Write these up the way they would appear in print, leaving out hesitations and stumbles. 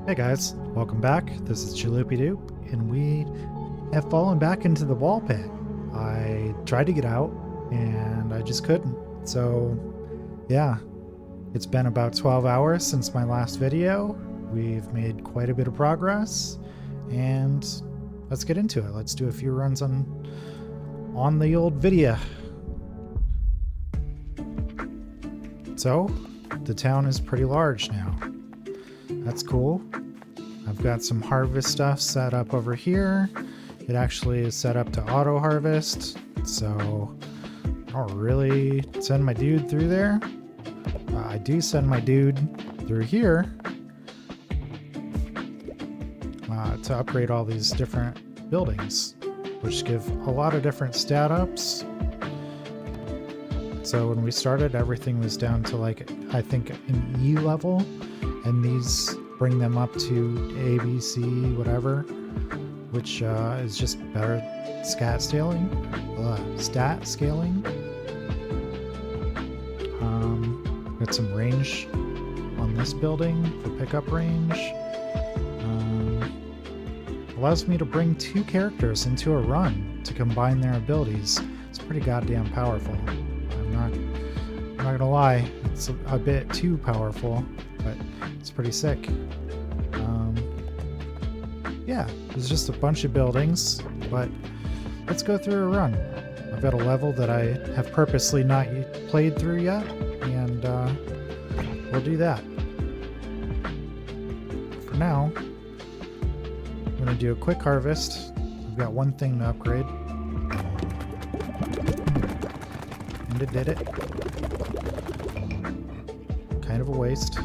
Hey guys, welcome back. This is Chalupey Dupe, and we have fallen back into the ball pit. I tried to get out, and I just couldn't. So, yeah, it's been about 12 hours since my last video. We've made quite a bit of progress, and let's get into it. Let's do a few runs on the old video. So, the town is pretty large now. That's cool. I've got some harvest stuff set up over here. It actually is set up to auto harvest, so I don't really send my dude through there. I do send my dude through here to upgrade all these different buildings, which give a lot of different stat ups. So when we started, everything was down to like, I think, an E level, and these bring them up to A, B, C, whatever, which is just better stat scaling. Got some range on this building for pickup range. Allows me to bring two characters into a run to combine their abilities. It's pretty goddamn powerful. I'm not gonna lie, it's a bit too powerful, but it's pretty sick. Yeah, there's just a bunch of buildings, but let's go through a run. I've got a level that I have purposely not played through yet, and we'll do that. For now, I'm going to do a quick harvest. I've got one thing to upgrade. And it did it. Kind of a waste,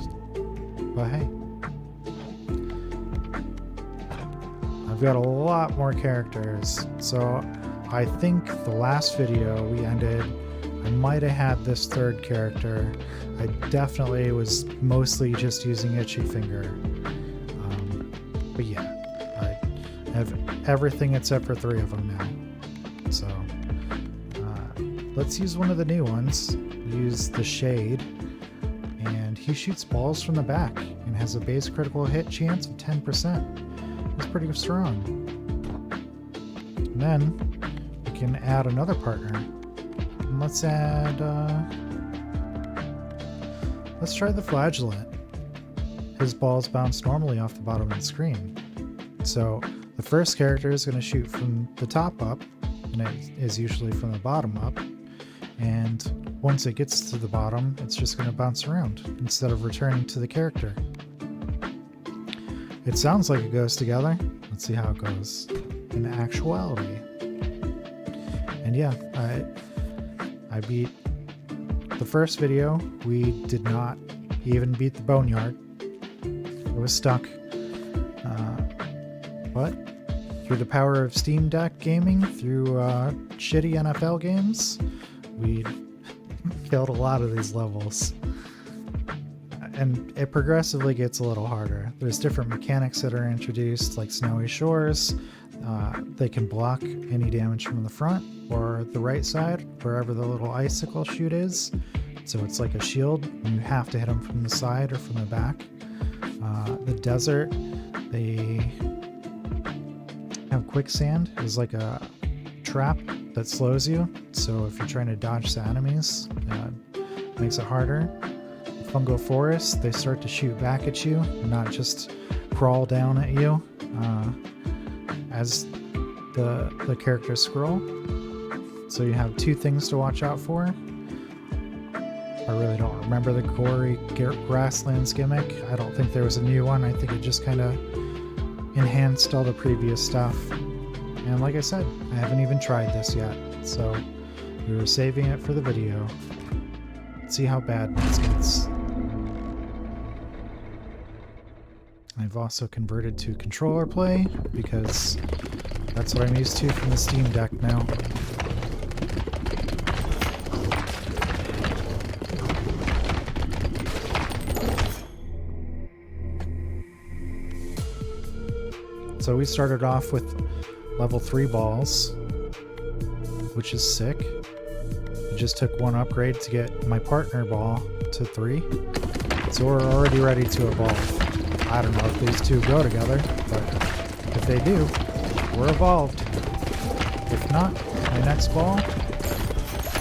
but hey. I've got a lot more characters, so I think the last video we ended, I might have had this third character. I definitely was mostly just using Itchy Finger. But yeah, I have everything except for 3 of them now. So let's use one of the new ones. Use the Shade, and he shoots balls from the back and has a base critical hit chance of 10%. It's pretty strong. And then we can add another partner. And let's add, let's try the Flagellant. His balls bounce normally off the bottom of the screen. So the first character is going to shoot from the top up, and it is usually from the bottom up. And once it gets to the bottom, it's just going to bounce around instead of returning to the character. It sounds like it goes together. Let's see how it goes in actuality. And yeah, I beat the first video. We did not even beat the Boneyard. It was stuck. But through the power of Steam Deck gaming, through shitty NFL games, we killed a lot of these levels. And it progressively gets a little harder. There's different mechanics that are introduced, like Snowy Shores. They can block any damage from the front or the right side, wherever the little icicle shoot is. So it's like a shield, and you have to hit them from the side or from the back. The desert, they have quicksand. It's like a trap that slows you. So if you're trying to dodge the enemies, it makes it harder. Fungal forest, they start to shoot back at you, not just crawl down at you as the characters scroll. So you have 2 things to watch out for. I really don't remember the gory grasslands gimmick. I don't think there was a new one. I think it just kind of enhanced all the previous stuff. And like I said, I haven't even tried this yet, so we were saving it for the video. Let's see how bad this gets. I've also converted to controller play because that's what I'm used to from the Steam Deck now. So we started off with level 3 balls, which is sick. I just took 1 upgrade to get my partner ball to 3. So we're already ready to evolve. I don't know if these two go together, but if they do, we're evolved. If not, my next ball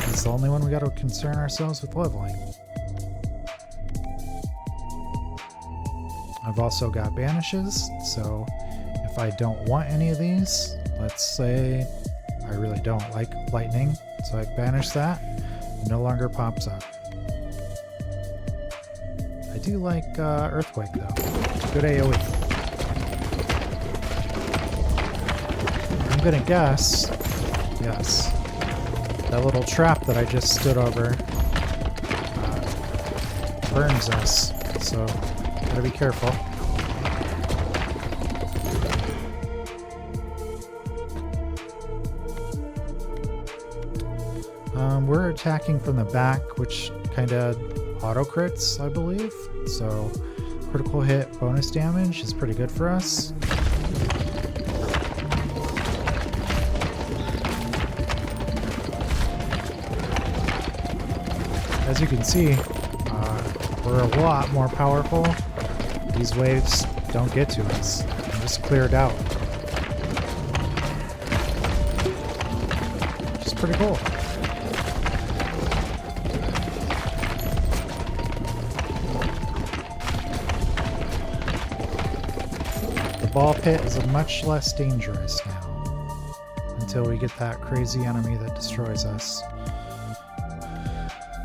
is the only one we got to concern ourselves with leveling. I've also got banishes, so if I don't want any of these, let's say I really don't like lightning, so I banish that, it no longer pops up. I do like earthquake though. Good AoE. I'm gonna guess, yes, that little trap that I just stood over burns us, so gotta be careful. We're attacking from the back, which kind of auto crits, I believe. So critical hit bonus damage is pretty good for us. As you can see, we're a lot more powerful. These waves don't get to us. I'm just cleared out. Which is pretty cool. The ball pit is much less dangerous now, until we get that crazy enemy that destroys us.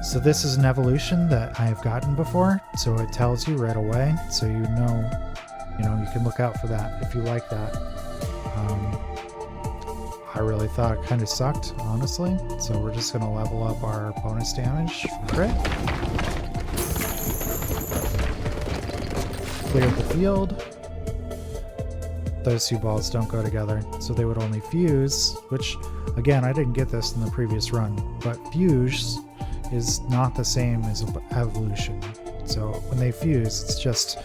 So this is an evolution that I have gotten before, so it tells you right away, so you know, you can look out for that if you like that. I really thought it kind of sucked, honestly, so we're just going to level up our bonus damage from crit. Clear the field. Those two balls don't go together, so they would only fuse, which, again, I didn't get this in the previous run, but fuse is not the same as evolution. So when they fuse, it's just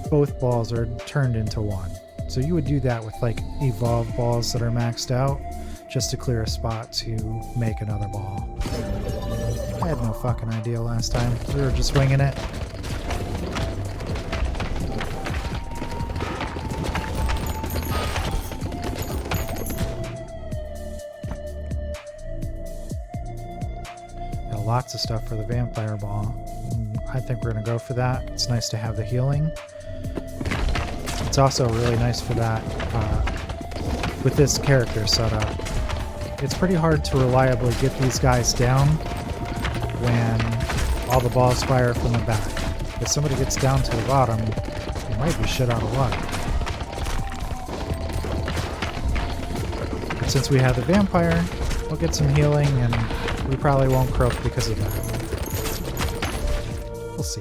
both balls are turned into one. So you would do that with like evolved balls that are maxed out, just to clear a spot to make another ball. I had no fucking idea last time. We were just winging it. Lots of stuff for the vampire ball. I think we're going to go for that. It's nice to have the healing. It's also really nice for that with this character setup. It's pretty hard to reliably get these guys down when all the balls fire from the back. If somebody gets down to the bottom, you might be shit out of luck. But since we have the vampire, we'll get some healing and we probably won't croak because of that. We'll see.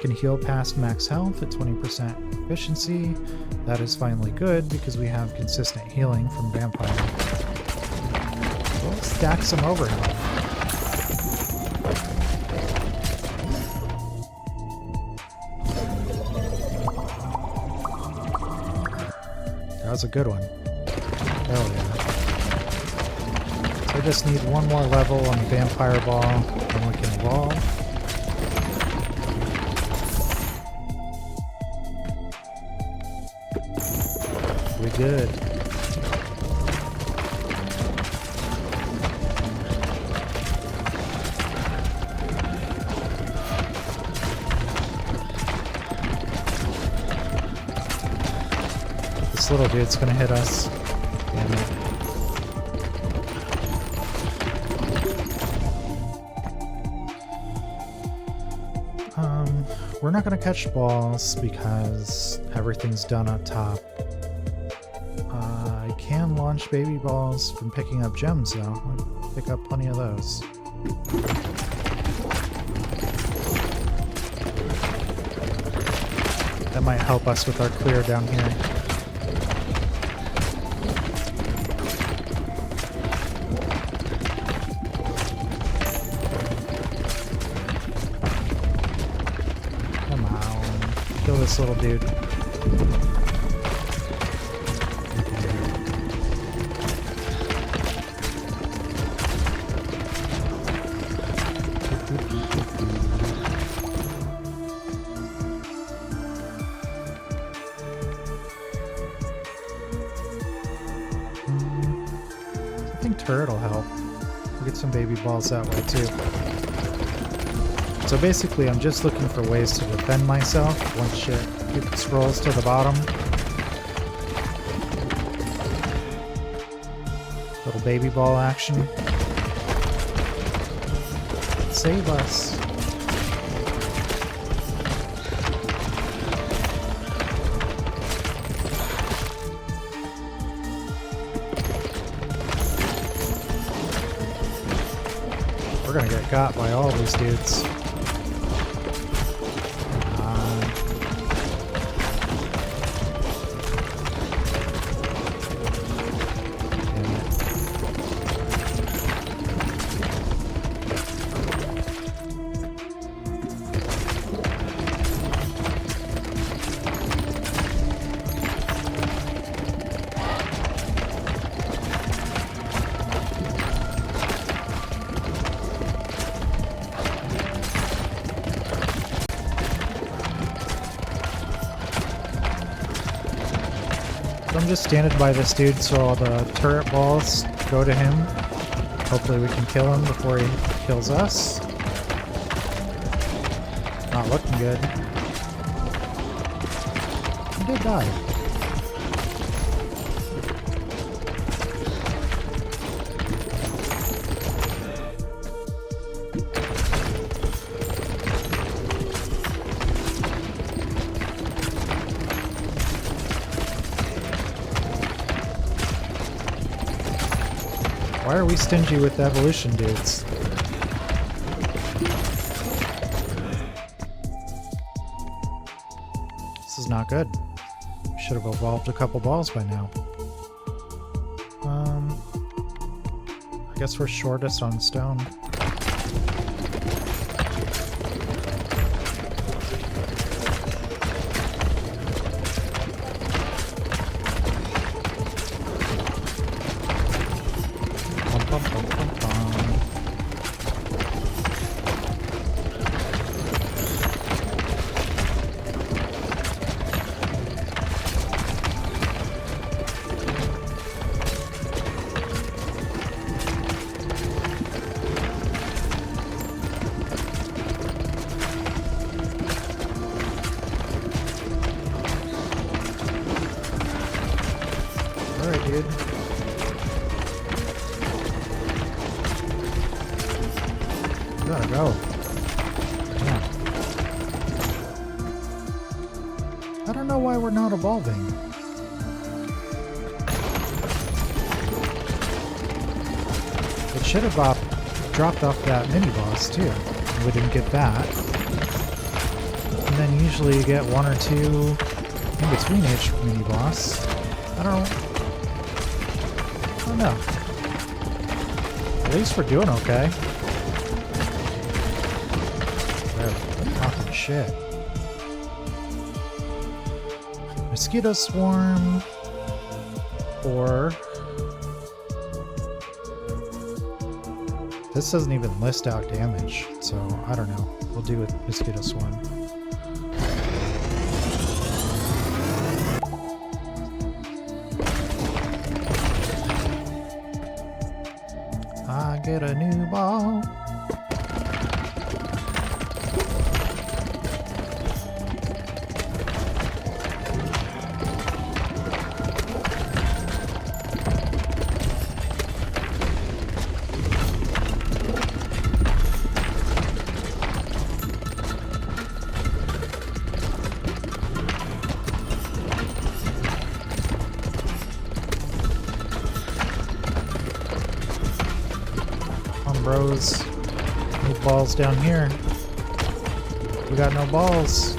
Can heal past max health at 20% efficiency. That is finally good because we have consistent healing from vampire. We'll stack some overhead. That was a good one. Hell yeah. I just need one more level on the vampire ball, and we can evolve. We good. This little dude's gonna hit us. Damn it. We're not going to catch balls because everything's done up top. I can launch baby balls from picking up gems though. I'll pick up plenty of those. That might help us with our clear down here. Kill this little dude. turret will help. We'll get some baby balls that way too. So basically I'm just looking for ways to defend myself once shit scrolls to the bottom. Little baby ball action. Save us. We're gonna get got by all these dudes. I'm just standing by this dude so all the turret balls go to him. Hopefully we can kill him before he kills us. Not looking good. He did die. Why are we stingy with evolution dudes? This is not good. Should have evolved a couple balls by now. I guess we're shortest on stone. Alright, dude. You gotta go. Yeah. I don't know why we're not evolving. It should have dropped off that mini boss too. We didn't get that. And then usually you get one or two in between each mini boss. I don't know. At least we're doing okay. They're talking shit. Mosquito swarm or this doesn't even list out damage, so I don't know. We'll do with mosquito swarm. I get a new ball. Bros, need balls down here. We got no balls.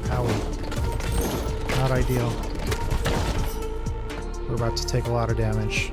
Owie. Not ideal. We're about to take a lot of damage.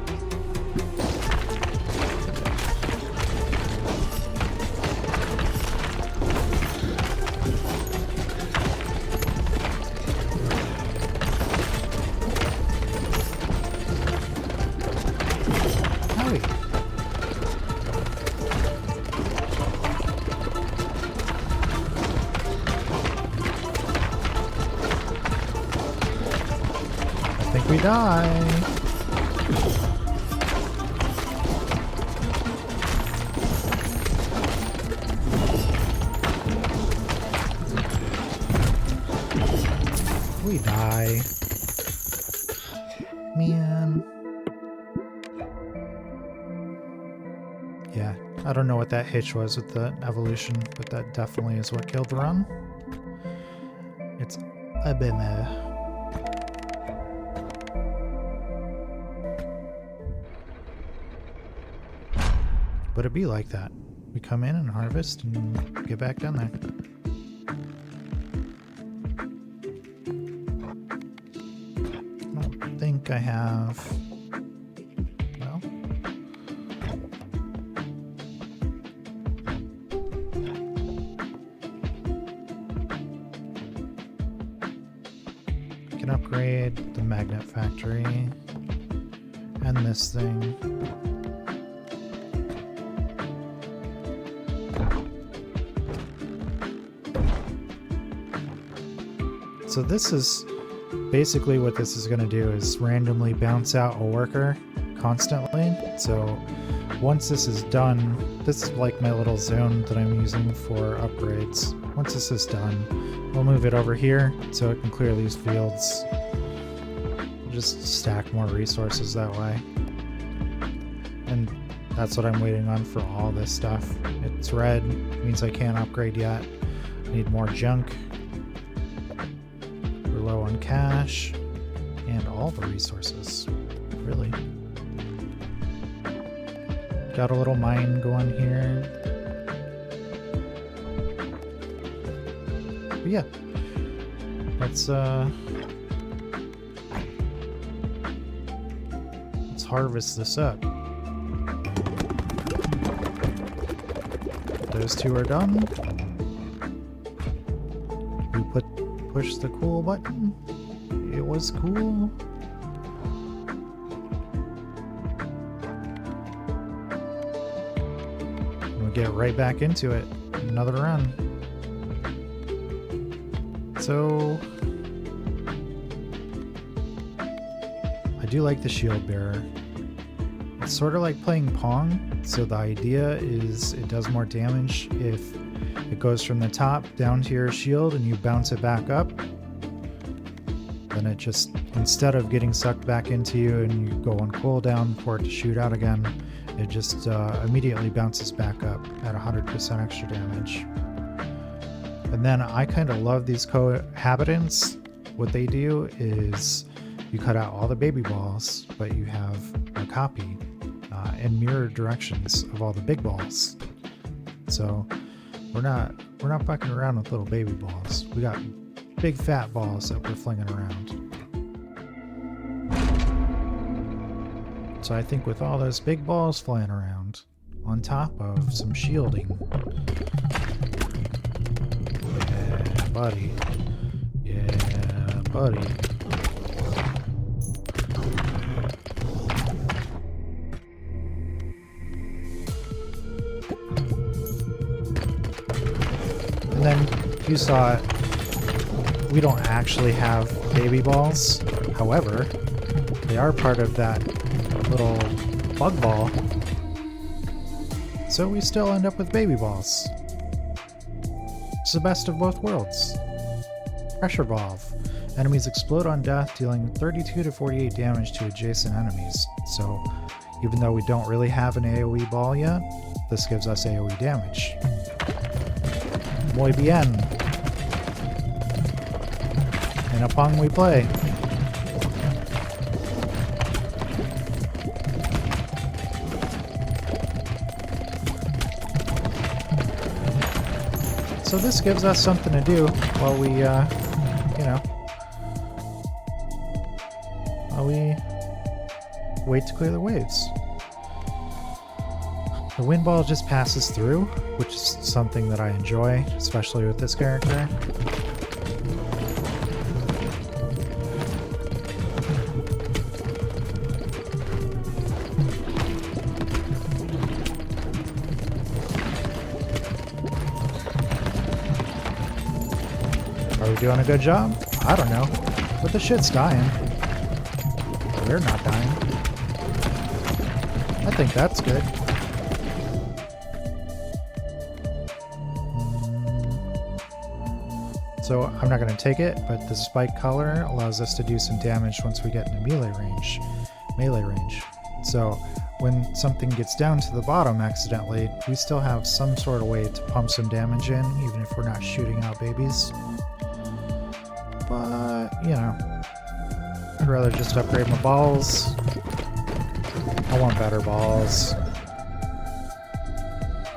I think we die. We die. Man. Yeah, I don't know what that hitch was with the evolution, but that definitely is what killed the run. It's a bimmer. But it be like that. We come in and harvest and get back down there. I don't think I have... Well... I can upgrade the magnet factory and this thing. So this is basically what this is going to do is randomly bounce out a worker constantly. So once this is done, this is like my little zone that I'm using for upgrades. Once this is done, we'll move it over here so it can clear these fields. We'll just stack more resources that way. And that's what I'm waiting on for all this stuff. It's red, means I can't upgrade yet. I need more junk. Low on cash and all the resources, really. Got a little mine going here. But yeah, let's harvest this up. Those two are done. We push the cool button. It was cool. We'll get right back into it. Another run. So I do like the shield bearer. It's sort of like playing Pong. So the idea is it does more damage if it goes from the top down to your shield and you bounce it back up. Then it just, instead of getting sucked back into you and you go on cooldown for it to shoot out again, it just immediately bounces back up at 100% extra damage. And then I kind of love these cohabitants. What they do is you cut out all the baby balls, but you have a copy in mirror directions of all the big balls. So we're not fucking around with little baby balls. We got big fat balls that we're flinging around. So I think with all those big balls flying around, on top of some shielding. Yeah, buddy. Yeah, buddy. And then you saw it, we don't actually have baby balls. However, they are part of that little bug ball. So we still end up with baby balls. It's the best of both worlds. Pressure Valve. Enemies explode on death, dealing 32 to 48 damage to adjacent enemies. So even though we don't really have an AoE ball yet, this gives us AoE damage. Muy bien. In a Pong we play. So this gives us something to do while we, while we wait to clear the waves. The wind ball just passes through, which is something that I enjoy, especially with this character. Are we doing a good job? I don't know, but the shit's dying. We're not dying. I think that's good. So I'm not going to take it, but the spike color allows us to do some damage once we get into melee range. So when something gets down to the bottom accidentally, we still have some sort of way to pump some damage in, even if we're not shooting out babies. But, you know, I'd rather just upgrade my balls. I want better balls.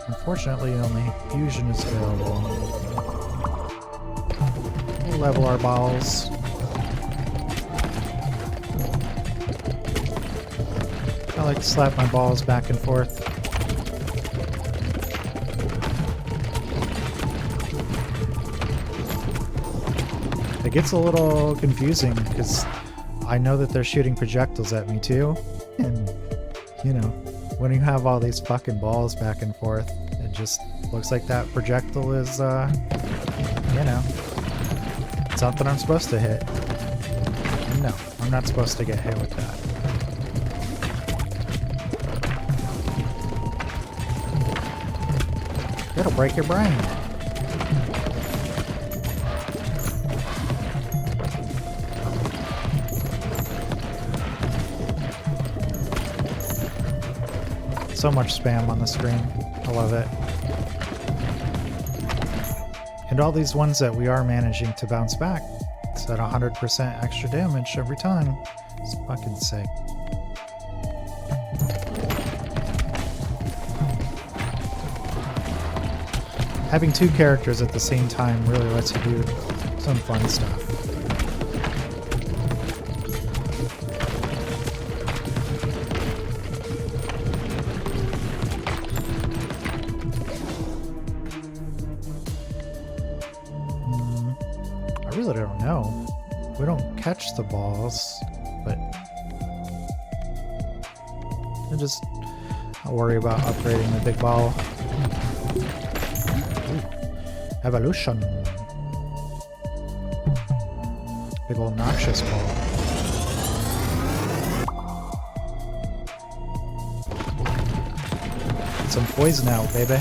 Unfortunately, only fusion is available. We'll level our balls. I like to slap my balls back and forth. It gets a little confusing because I know that they're shooting projectiles at me too. And, you know, when you have all these fucking balls back and forth, it just looks like that projectile is, you know, something I'm supposed to hit. No, I'm not supposed to get hit with that. It'll break your brain. So much spam on the screen. I love it. And all these ones that we are managing to bounce back, it's at 100% extra damage every time. It's fucking sick. Having two characters at the same time really lets you do some fun stuff. I really don't know. We don't catch the balls, but I'll worry about upgrading the big ball. Evolution. Big old noxious ball. Get some poison out, baby.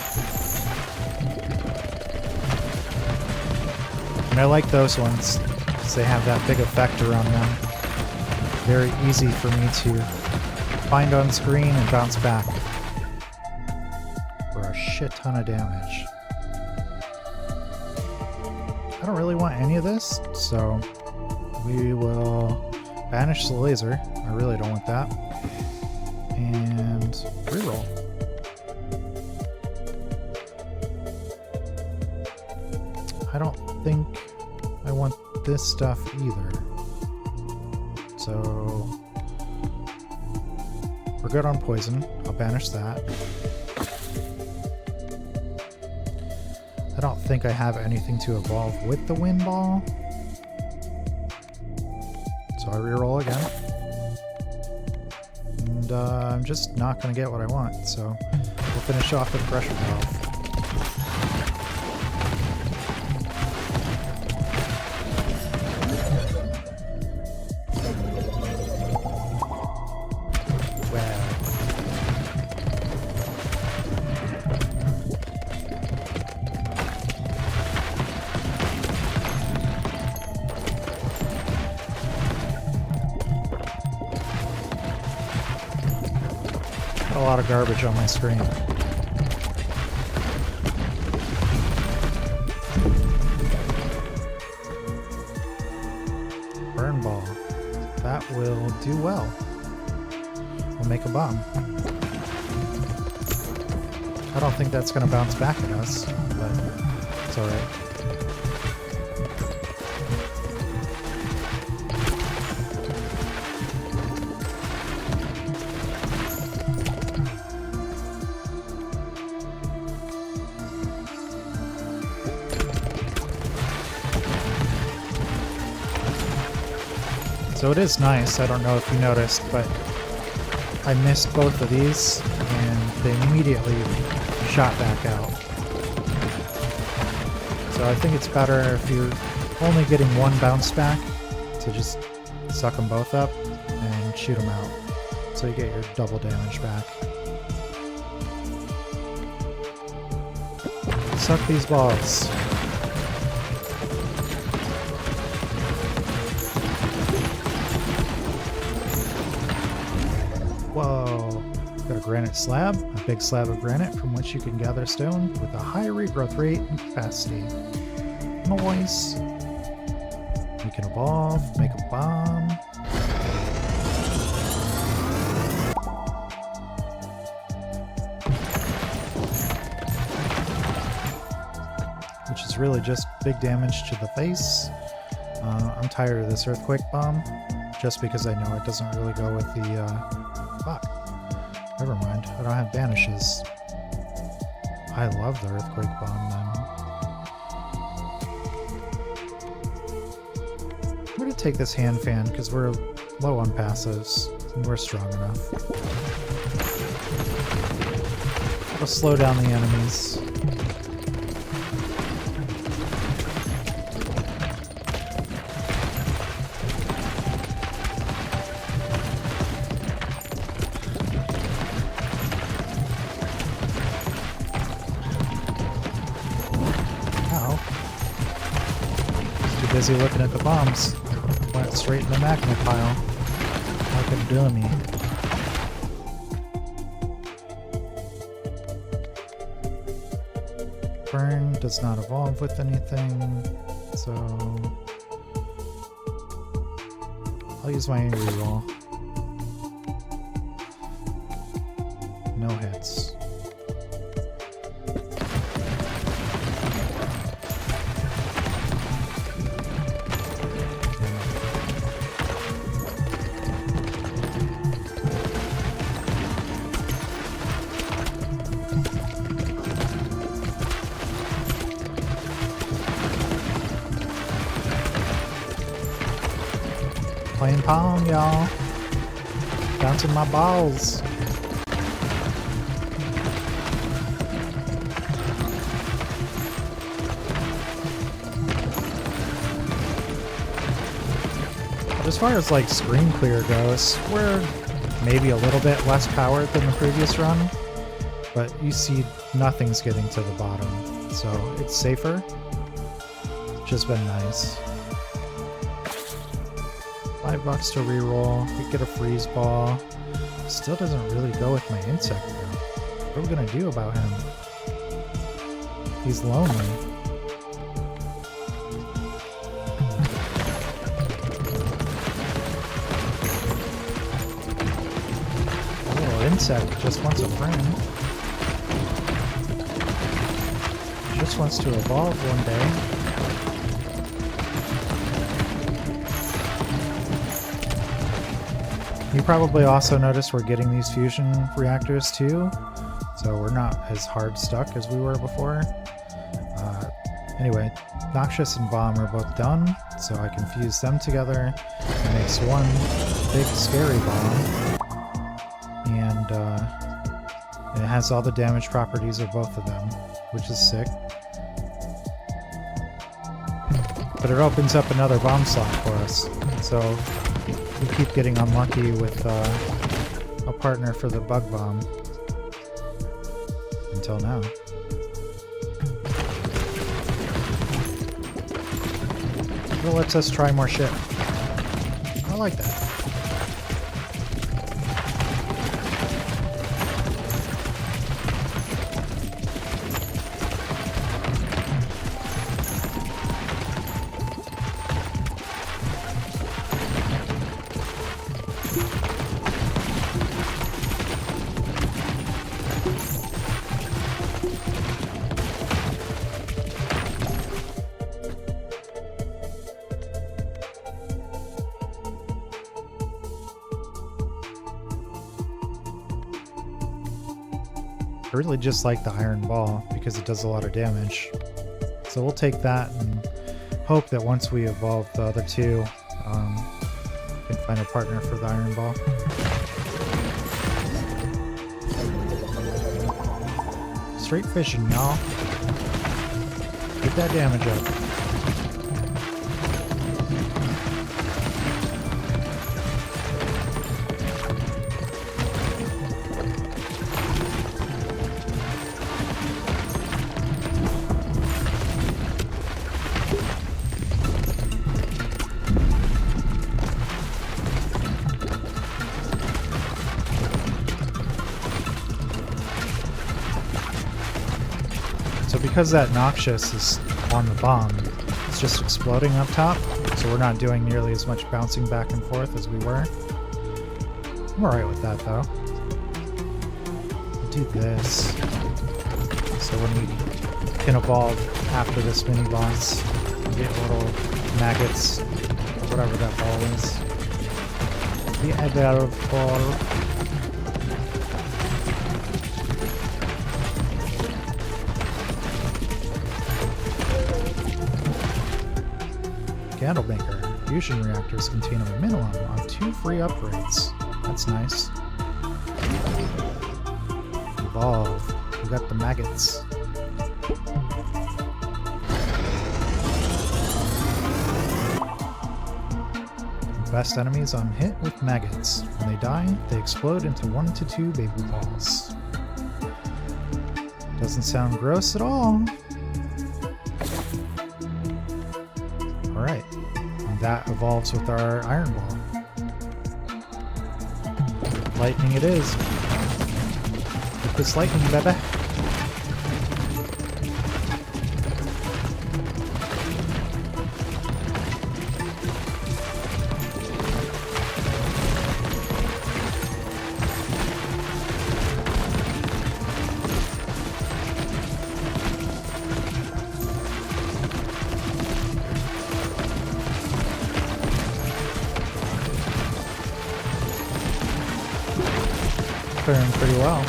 And I like those ones because they have that big effect around them. Very easy for me to find on screen and bounce back for a shit ton of damage. I don't really want any of this, so we will banish the laser. I really don't want that. And reroll. I don't think I want this stuff either. So we're good on poison. I'll banish that. I don't think I have anything to evolve with the wind ball. So I reroll again. And I'm just not going to get what I want, so we'll finish off with pressure valve. A lot of garbage on my screen. Burn ball. That will do well. We'll make a bomb. I don't think that's going to bounce back at us, but it's alright. So it is nice, I don't know if you noticed, but I missed both of these and they immediately shot back out. So I think it's better if you're only getting one bounce back to just suck them both up and shoot them out so you get your double damage back. Suck these balls. Whoa. Got a granite slab, a big slab of granite from which you can gather stone with a high regrowth rate and capacity. Noise. We can evolve, make a bomb. Which is really just big damage to the face. I'm tired of this earthquake bomb, just because I know it doesn't really go with the, fuck. Never mind, I don't have banishes. I love the earthquake bomb then. I'm gonna take this hand fan because we're low on passives and we're strong enough. It'll slow down the enemies. Busy looking at the bombs. Went straight in the magma pile. Like a dummy. Burn does not evolve with anything, so I'll use my reroll. No hits. Playing Pong, y'all. Bouncing my balls. But as far as like screen clear goes, we're maybe a little bit less powered than the previous run, but you see nothing's getting to the bottom, so it's safer. It's just been nice. $5 to reroll. We get a freeze ball. Still doesn't really go with my insect though. What are we gonna do about him? He's lonely. Oh, insect just wants a friend. Just wants to evolve one day. You probably also noticed we're getting these fusion reactors too, so we're not as hard stuck as we were before. Anyway, Noxious and Bomb are both done, so I can fuse them together. It makes one big scary bomb, and it has all the damage properties of both of them, which is sick. But it opens up another bomb slot for us, so we keep getting unlucky with a partner for the bug bomb. Until now. It lets us try more shit. I like that. I really just like the iron ball because it does a lot of damage. So we'll take that and hope that once we evolve the other two, we can find a partner for the iron ball. Straight fishing, y'all. Get that damage up. because that Noxious is on the bomb, it's just exploding up top, so we're not doing nearly as much bouncing back and forth as we were. I'm alright with that though. Do this. So when we can evolve after this mini boss, we get little maggots, or whatever that ball is. The other ball. Candlemaker. Fusion reactors contain a minimum of 2 free upgrades. That's nice. Evolve. We got the maggots. Best enemies on hit with maggots. When they die, they explode into 1 to 2 baby balls. Doesn't sound gross at all. Alright. And that evolves with our Iron Ball. Lightning it is. Get this lightning, baby. Faring pretty well.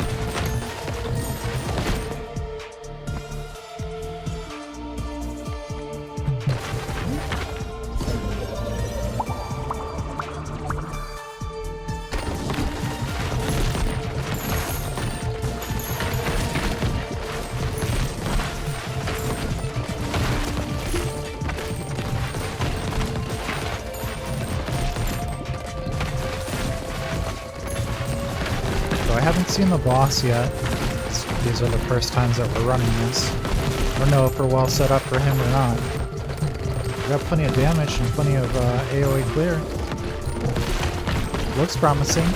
I haven't seen the boss yet. These are the first times that we're running this. I don't know if we're well set up for him or not. We got plenty of damage and plenty of AoE clear. Looks promising.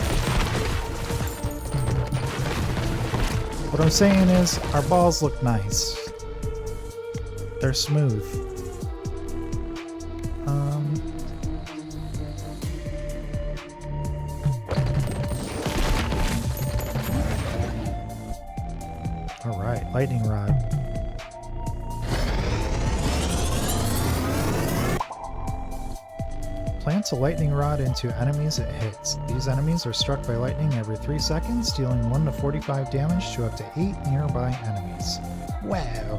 What I'm saying is, our balls look nice. They're smooth. Alright, lightning rod. Plants a lightning rod into enemies it hits. These enemies are struck by lightning every 3 seconds, dealing 1 to 45 damage to up to 8 nearby enemies. Wow.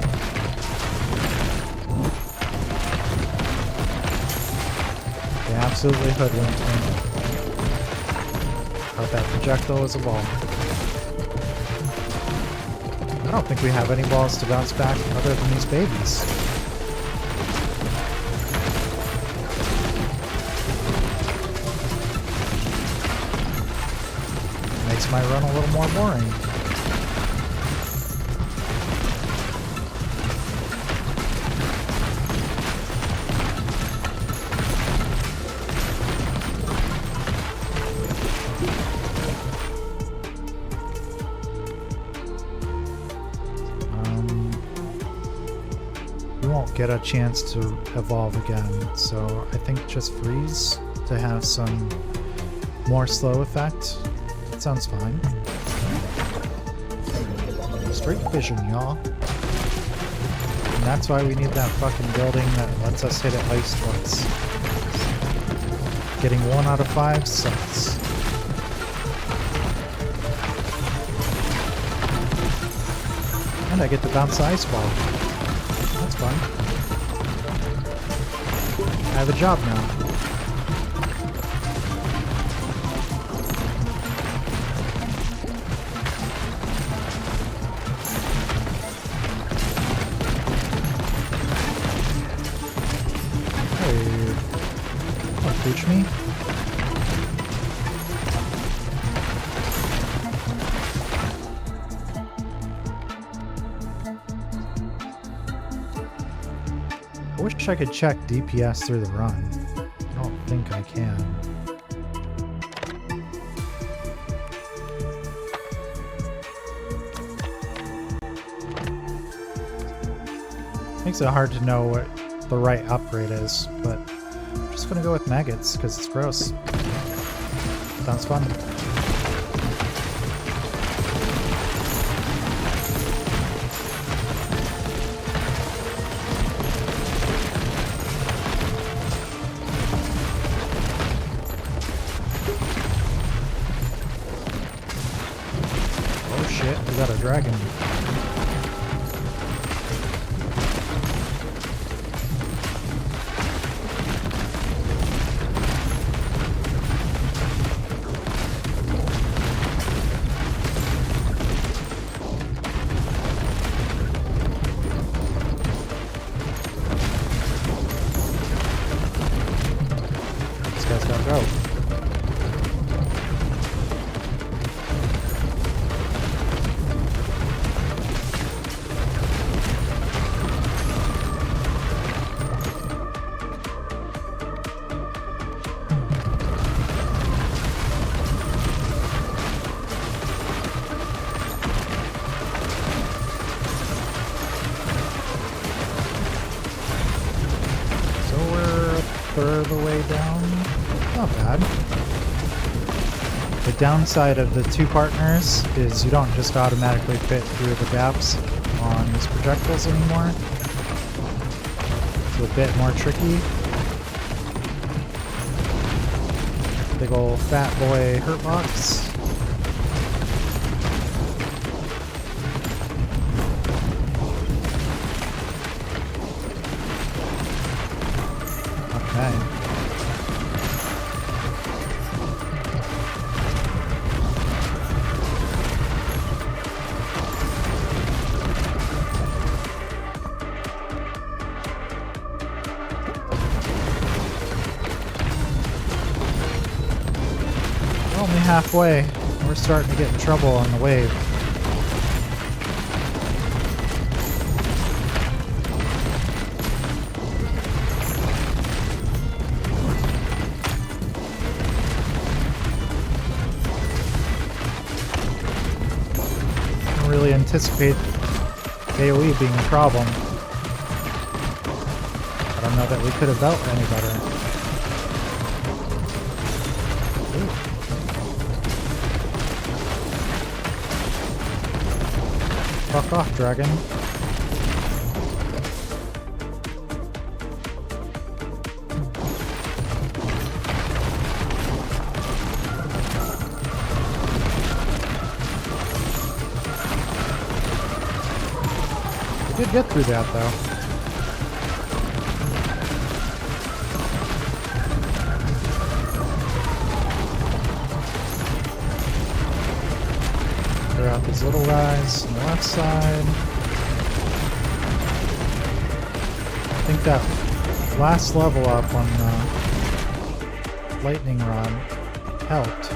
They absolutely hoodwinked me. Thought that projectile was a ball. I don't think we have any balls to bounce back other than these babies. Makes my run a little more boring. Won't get a chance to evolve again, so I think just freeze to have some more slow effect. That sounds fine. Straight vision, y'all. And that's why we need that fucking building that lets us hit at least once. Getting 1 out of 5 sucks. And I get to bounce the ice ball. That's fun. I have a job now. Hey. Don't pooch me. I wish I could check DPS through the run. I don't think I can. Makes it hard to know what the right upgrade is, but I'm just gonna go with maggots because it's gross. Sounds fun. Oh shit, we got a dragon. This guy's gotta go. So we're a third of the way down. Not bad. The downside of the two partners is you don't just automatically fit through the gaps on these projectiles anymore. It's a bit more tricky. Big ol' fat boy hurt box. Okay. We're only halfway. We're starting to get in trouble on the wave. I don't really anticipate AoE being a problem. I don't know that we could have dealt any better. Fuck off, dragon. We did get through that, though. Clear out these little guys on the left side. I think that last level up on the lightning rod helped.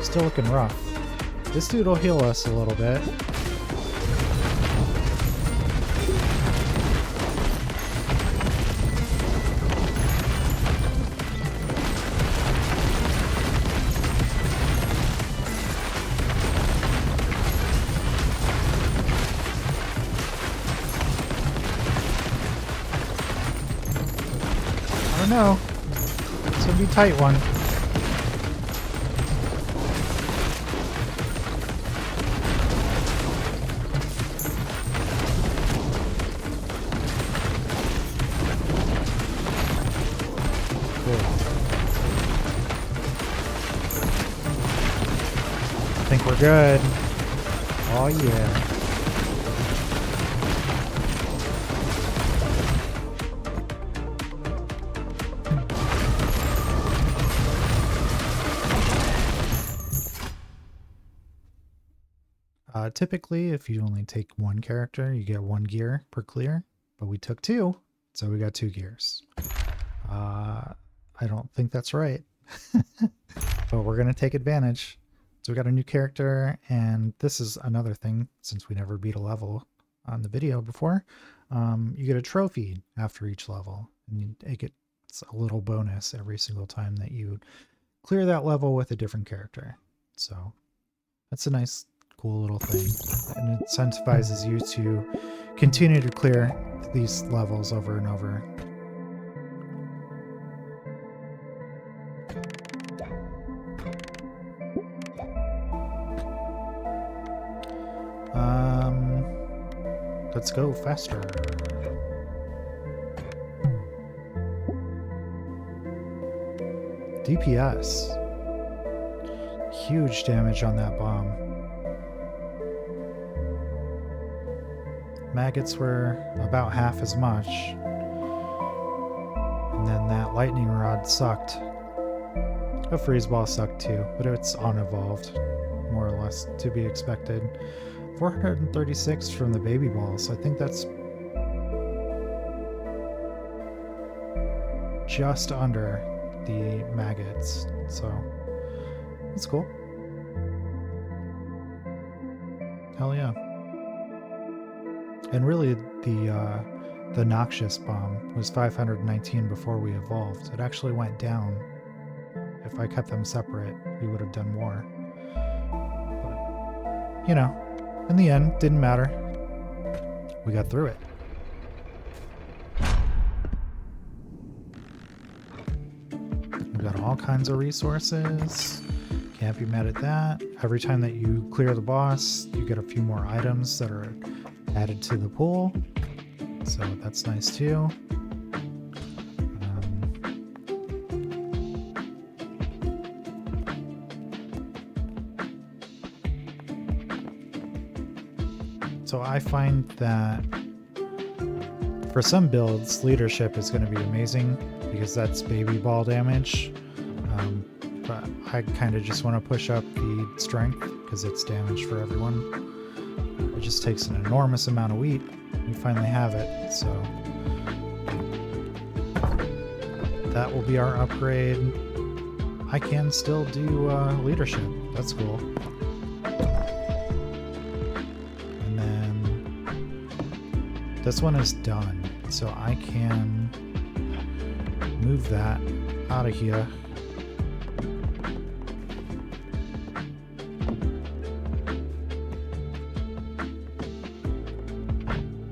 Still looking rough. This dude will heal us a little bit. I don't know. It's gonna be a tight one. I think we're good. Oh yeah. Typically, if you only take one character, you get one gear per clear, but we took two, so we got 2 gears. I don't think that's right, but we're going to take advantage. So we got a new character, and this is another thing, since we never beat a level on the video before. You get a trophy after each level, and it gets a little bonus every single time that you clear that level with a different character. So that's a nice cool little thing. And it incentivizes you to continue to clear these levels over and over. Let's go faster. DPS. Huge damage on that bomb. Maggots were about half as much. And then that lightning rod sucked. A freeze ball sucked too, but it's unevolved. More or less to be expected. 436 from the baby balls. I think that's just under the maggots, so that's cool. Hell yeah. And really the noxious bomb was 519 before we evolved. It actually went down. If I kept them separate, we would have done more. But, you know, in the end, didn't matter. We got through it. We got all kinds of resources. Can't be mad at that. Every time that you clear the boss, you get a few more items that are added to the pool. So that's nice too. So I find that for some builds, leadership is going to be amazing because that's baby ball damage. But I kind of just want to push up the strength because it's damage for everyone. It just takes an enormous amount of wheat. We finally have it, so that will be our upgrade. I can still do leadership. That's cool. This one is done, so I can move that out of here.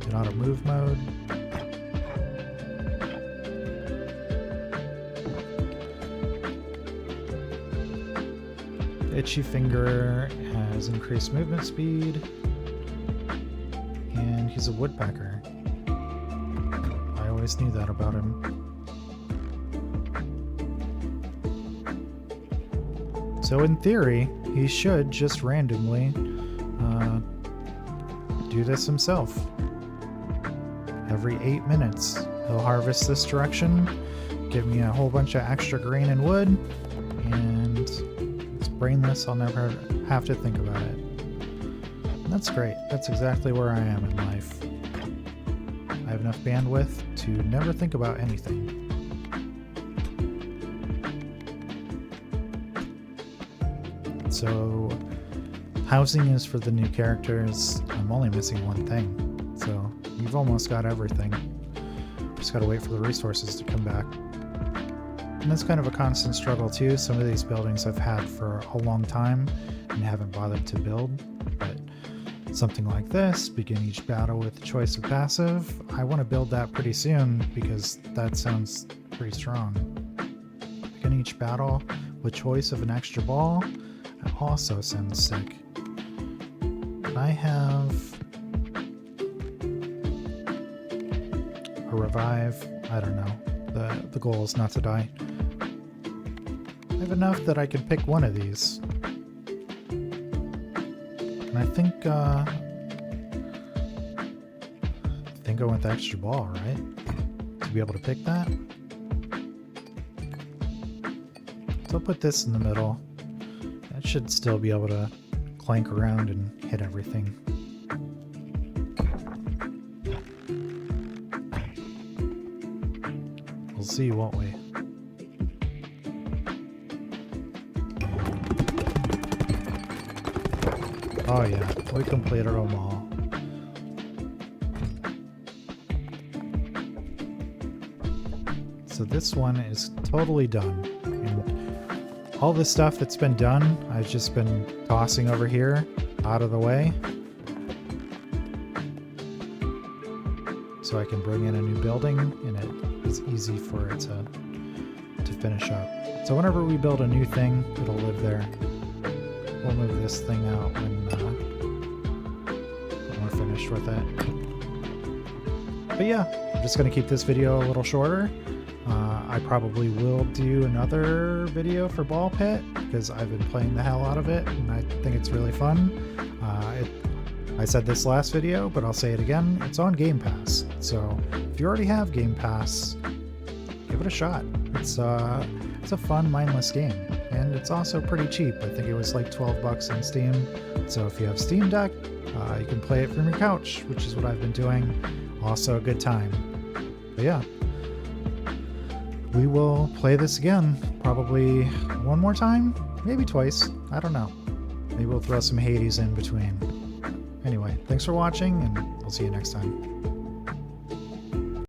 Get out of move mode. Itchy Finger has increased movement speed, and he's a woodpecker. I always knew that about him. So in theory, he should just randomly do this himself. Every 8 minutes, he'll harvest this direction, give me a whole bunch of extra grain and wood, and it's brainless. I'll never have to think about it. And that's great. That's exactly where I am in life. I have enough bandwidth to never think about anything. So, housing is for the new characters. I'm only missing one thing. So, you've almost got everything. Just gotta wait for the resources to come back. And that's kind of a constant struggle too. Some of these buildings I've had for a long time and haven't bothered to build. But something like this, begin each battle with the choice of passive. I want to build that pretty soon because that sounds pretty strong. Begin each battle with choice of an extra ball. That also sounds sick. I have a revive. I don't know. The goal is not to die. I have enough that I can pick one of these. And I think I went the extra ball, right? To be able to pick that. So I'll put this in the middle. That should still be able to clank around and hit everything. We'll see, won't we? Oh yeah, we completed them all. So this one is totally done. And all the stuff that's been done, I've just been tossing over here. out of the way so I can bring in a new building and it is easy for it to finish up. So whenever we build a new thing, it'll live there. We'll move this thing out when we're finished with it. But yeah, I'm just going to keep this video a little shorter. I probably will do another video for Ball Pit because I've been playing the hell out of it and I think it's really fun. I said this last video, but I'll say it again. It's on Game Pass. So if you already have Game Pass, give it a shot. It's a fun, mindless game. And it's also pretty cheap. I think it was like 12 bucks on Steam. So if you have Steam Deck, you can play it from your couch, which is what I've been doing. Also a good time. But yeah, we will play this again. Probably one more time, maybe twice. I don't know. Maybe we'll throw some Hades in between. Anyway, thanks for watching, and we'll see you next time.